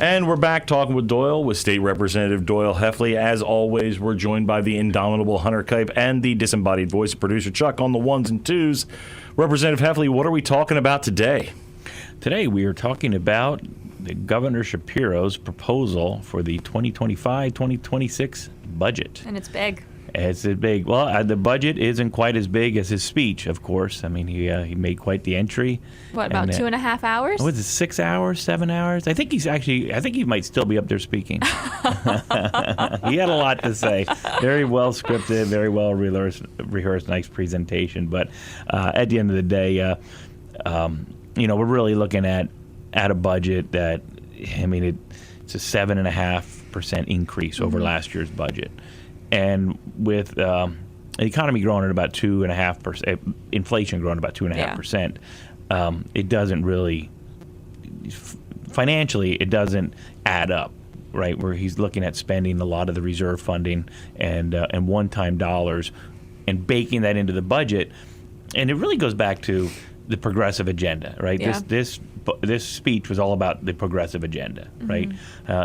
And we're back talking with Doyle, with State Representative Doyle Heffley. As always, we're joined by the indomitable Huntre Keip and the disembodied voice of producer Chuck on the ones and twos. Representative Heffley, what are we talking about today? Today we are talking about the Governor Shapiro's proposal for the 2025-2026 budget. And it's big. It's big. Well, the budget isn't quite as big as his speech, of course. I mean, he made quite the entry. What, about 2.5 hours? Was it 6 hours, 7 hours? I think he might still be up there speaking. He had a lot to say. Very well scripted, very well rehearsed, nice presentation. But at the end of the day, we're really looking at a budget that, I mean, it's a 7.5% increase over last year's budget. And with the economy growing at about 2.5%, inflation growing about 2.5%, it doesn't really, financially, it doesn't add up, right? Where he's looking at spending a lot of the reserve funding and one-time dollars and baking that into the budget. And it really goes back to the progressive agenda, right? Yeah. This speech was all about the progressive agenda, right?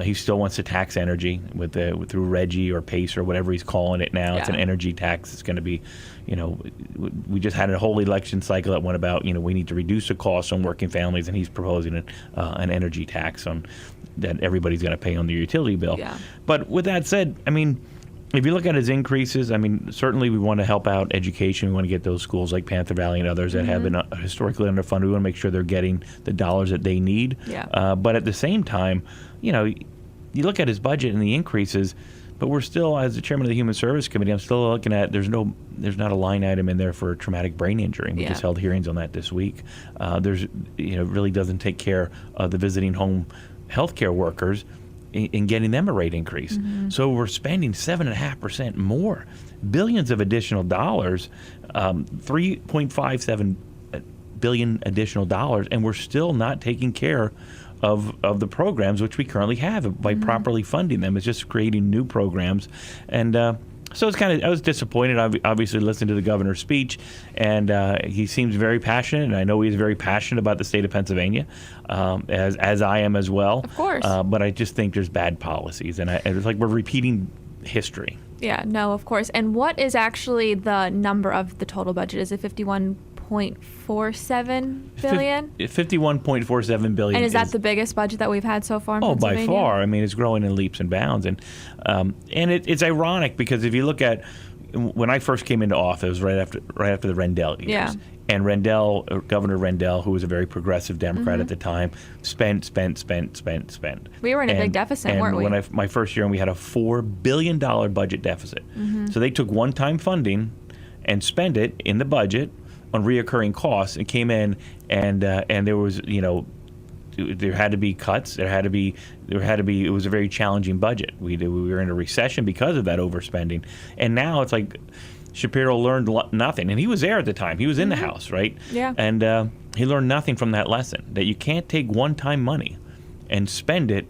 He still wants to tax energy through Reggie or PACE or whatever he's calling it now. Yeah. It's an energy tax. It's going to be, we just had a whole election cycle that went about, we need to reduce the costs on working families, and he's proposing an energy tax that everybody's going to pay on their utility bill. Yeah. But with that said, I mean, if you look at his increases, I mean, certainly we want to help out education. We want to get those schools like Panther Valley and others that have been historically underfunded. We want to make sure they're getting the dollars that they need. Yeah. But at the same time, you look at his budget and the increases, but we're still, as the chairman of the Human Service Committee, I'm still looking at there's not a line item in there for traumatic brain injury. We just held hearings on that this week. Really doesn't take care of the visiting home healthcare workers in getting them a rate increase. So we're spending 7.5% more, billions of additional dollars, $3.57 billion additional dollars, and we're still not taking care of the programs which we currently have by properly funding them. It's just creating new programs. And so it's I was disappointed. I obviously listened to the governor's speech, and he seems very passionate, and I know he's very passionate about the state of Pennsylvania, as I am as well. Of course. But I just think there's bad policies, and it's like we're repeating history. Yeah, no, of course. And what is actually the number of the total budget? Is it $51.47 billion? $51.47 billion. And is that the biggest budget that we've had so far in Pennsylvania? By far. I mean, it's growing in leaps and bounds. And it's ironic because if you look at when I first came into office, right after the Rendell years. Yeah. And Governor Rendell, who was a very progressive Democrat at the time, spent. We were in a big deficit, weren't we? And my first year, we had a $4 billion budget deficit. So they took one-time funding and spent it in the budget on reoccurring costs. It came in, and there was, there had to be cuts. It was a very challenging budget. We were in a recession because of that overspending. And now it's like Shapiro learned nothing. And he was there at the time. He was in the House, right? Yeah. And he learned nothing from that lesson, that you can't take one-time money and spend it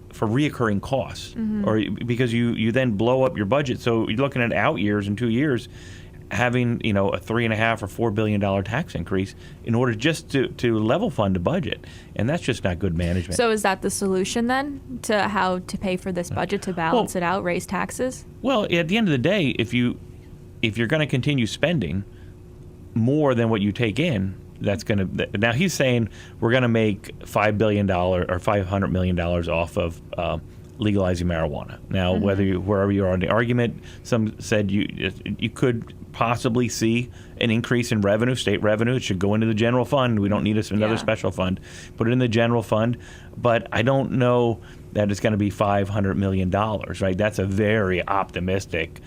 for reoccurring costs, or because you then blow up your budget. So you're looking at out years in 2 years, having a $3.5 or $4 billion tax increase in order just to level fund the budget, and that's just not good management. So is that the solution then to how to pay for this budget, to balance it out, raise taxes? Well, at the end of the day, if you're going to continue spending more than what you take in, that's going to. Now he's saying we're going to make $5 billion or $500 million off of legalizing marijuana. Now, wherever you are in the argument, some said you could possibly see an increase in revenue, state revenue. It should go into the general fund. We don't need another special fund. Put it in the general fund. But I don't know that it's going to be $500 million, right? That's a very optimistic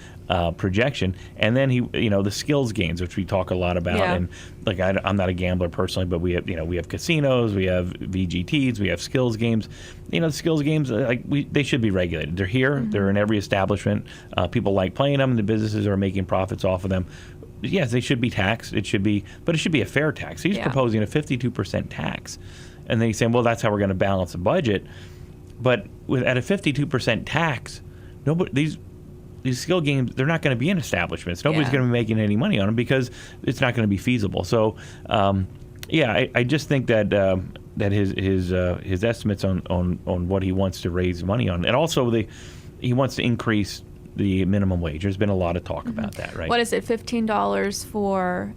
projection. And then the skills gains, which we talk a lot about. Yeah. And like I'm not a gambler personally, but we have casinos, we have VGTs, we have skills games. The skills games, they should be regulated. They're here. They're in every establishment. People like playing them, and the businesses are making profits off of them. Yes, they should be taxed. But it should be a fair tax. He's proposing a 52% tax, and then he's saying, well, that's how we're going to balance the budget. But at a 52% tax, these skill games, they're not going to be in establishments. Nobody's going to be making any money on them because it's not going to be feasible. So, I just think that that his estimates on what he wants to raise money on, and also he wants to increase the minimum wage. There's been a lot of talk about that, right? What is it? $15 for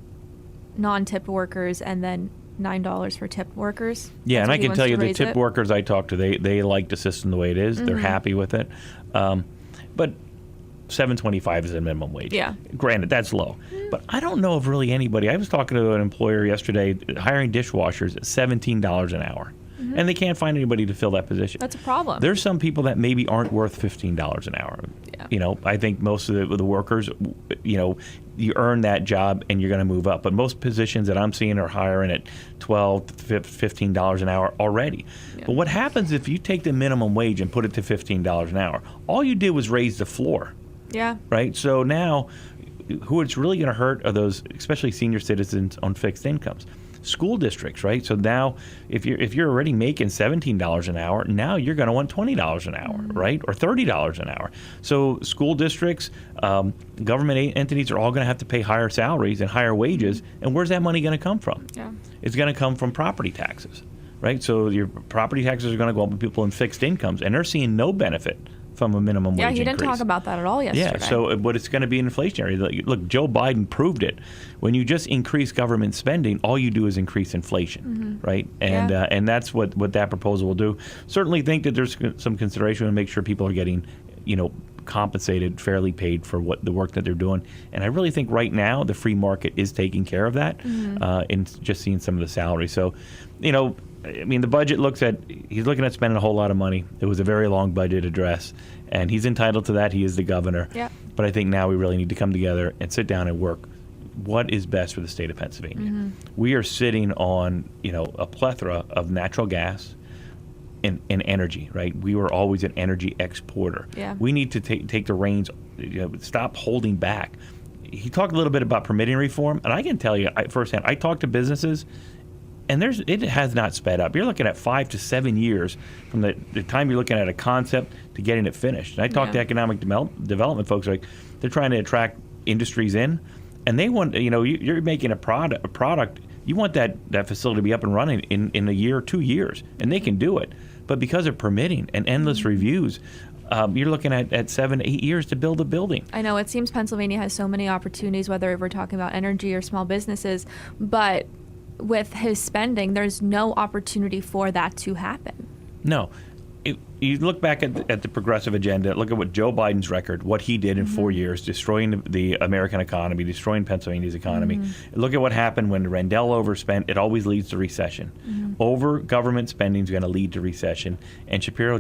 non-tip workers, and then $9 for tip workers. Yeah, and I can tell you the tip it. workers I talk to, they like the system the way it is. They're happy with it, but $7.25 is a minimum wage. Yeah. Granted, that's low. But I don't know of really anybody. I was talking to an employer yesterday hiring dishwashers at $17 an hour. And they can't find anybody to fill that position. That's a problem. There's some people that maybe aren't worth $15 an hour. Yeah. You know, I think most of the workers, you know, you earn that job and you're going to move up. But most positions that I'm seeing are hiring at $12 to $15 an hour already. Yeah. But what happens if you take the minimum wage and put it to $15 an hour? All you did was raise the floor. Yeah. Right? So now, who it's really going to hurt are those, especially senior citizens on fixed incomes. School districts, right? So now, if you're already making $17 an hour, now you're going to want $20 an hour, right? Or $30 an hour. So school districts, government entities are all going to have to pay higher salaries and higher wages. And where's that money going to come from? Yeah. It's going to come from property taxes, right? So your property taxes are going to go up with people in fixed incomes, and they're seeing no benefit from a minimum wage Yeah, he didn't increase. talk about that at all yesterday. Yeah, so but it's going to be inflationary. Look, Joe Biden proved it. When you just increase government spending, all you do is increase inflation, right? And Yeah. and that's what that proposal will do. Certainly think that there's some consideration to make sure people are getting, you know, compensated, fairly paid for what the work that they're doing. And I really think right now the free market is taking care of that, in just seeing some of the salaries. So, you know, I mean, the budget he's looking at spending a whole lot of money. It was a very long budget address, and he's entitled to that. He is the governor. Yeah. But I think now we really need to come together and sit down and work what is best for the state of Pennsylvania. We are sitting on, you know, a plethora of natural gas and energy, right? We were always an energy exporter. Yeah. We need to take the reins, you know, stop holding back. He talked a little bit about permitting reform, and I can tell you firsthand, I talked to businesses, and it has not sped up. You're looking at 5 to 7 years from the time you're looking at a concept to getting it finished. And I talked to economic development folks, like they're trying to attract industries in, and they want, you know, you're making a product. You want that facility to be up and running in a year or 2 years, and they can do it. But because of permitting and endless reviews, you're looking at 7 to 8 years to build a building. I know it seems Pennsylvania has so many opportunities, whether we're talking about energy or small businesses, but with his spending, there's no opportunity for that to happen. No. You look back at the progressive agenda, look at what Joe Biden's record, what he did in 4 years, destroying the American economy, destroying Pennsylvania's economy. Look at what happened when Rendell overspent. It always leads to recession. Over government spending is going to lead to recession. And Shapiro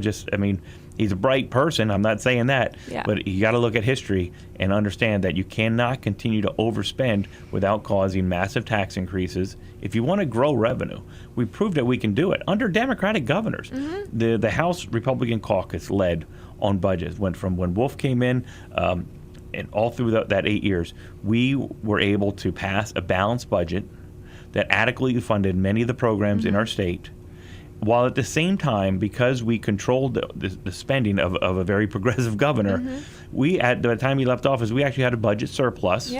he's a bright person. I'm not saying that. Yeah. But you got to look at history and understand that you cannot continue to overspend without causing massive tax increases. If you want to grow revenue, we proved that we can do it under Democratic governors. The House Republican caucus led on budgets. Went from when Wolf came in, and all through that 8 years, we were able to pass a balanced budget that adequately funded many of the programs in our state, while at the same time, because we controlled the spending of a very progressive governor, we, at the time he left office, we actually had a budget surplus,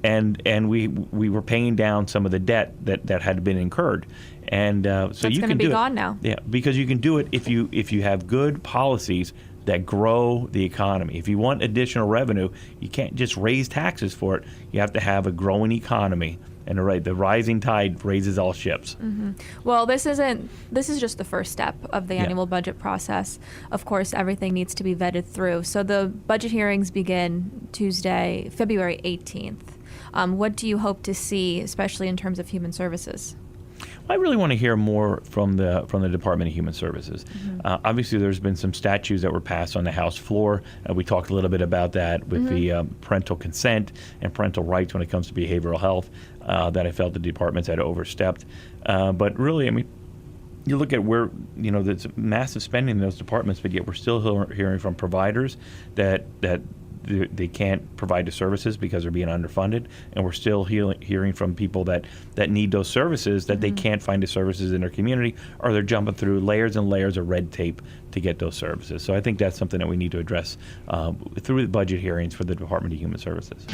and we were paying down some of the debt that had been incurred. And so That's you can do it. going to be gone now. Yeah, because you can do it if you have good policies that grow the economy. If you want additional revenue, you can't just raise taxes for it. You have to have a growing economy. And the rising tide raises all ships. Well, this is just the first step of the annual budget process. Of course, everything needs to be vetted through. So the budget hearings begin Tuesday, February 18th. What do you hope to see, especially in terms of human services? I really want to hear more from the Department of Human Services. Obviously, there's been some statutes that were passed on the House floor. We talked a little bit about that with the parental consent and parental rights when it comes to behavioral health that I felt the departments had overstepped. But really, I mean, you look at where, you know, there's massive spending in those departments, but yet we're still hearing from providers that they can't provide the services because they're being underfunded, and we're still hearing from people that need those services that they can't find the services in their community, or they're jumping through layers and layers of red tape to get those services. So I think that's something that we need to address through the budget hearings for the Department of Human Services.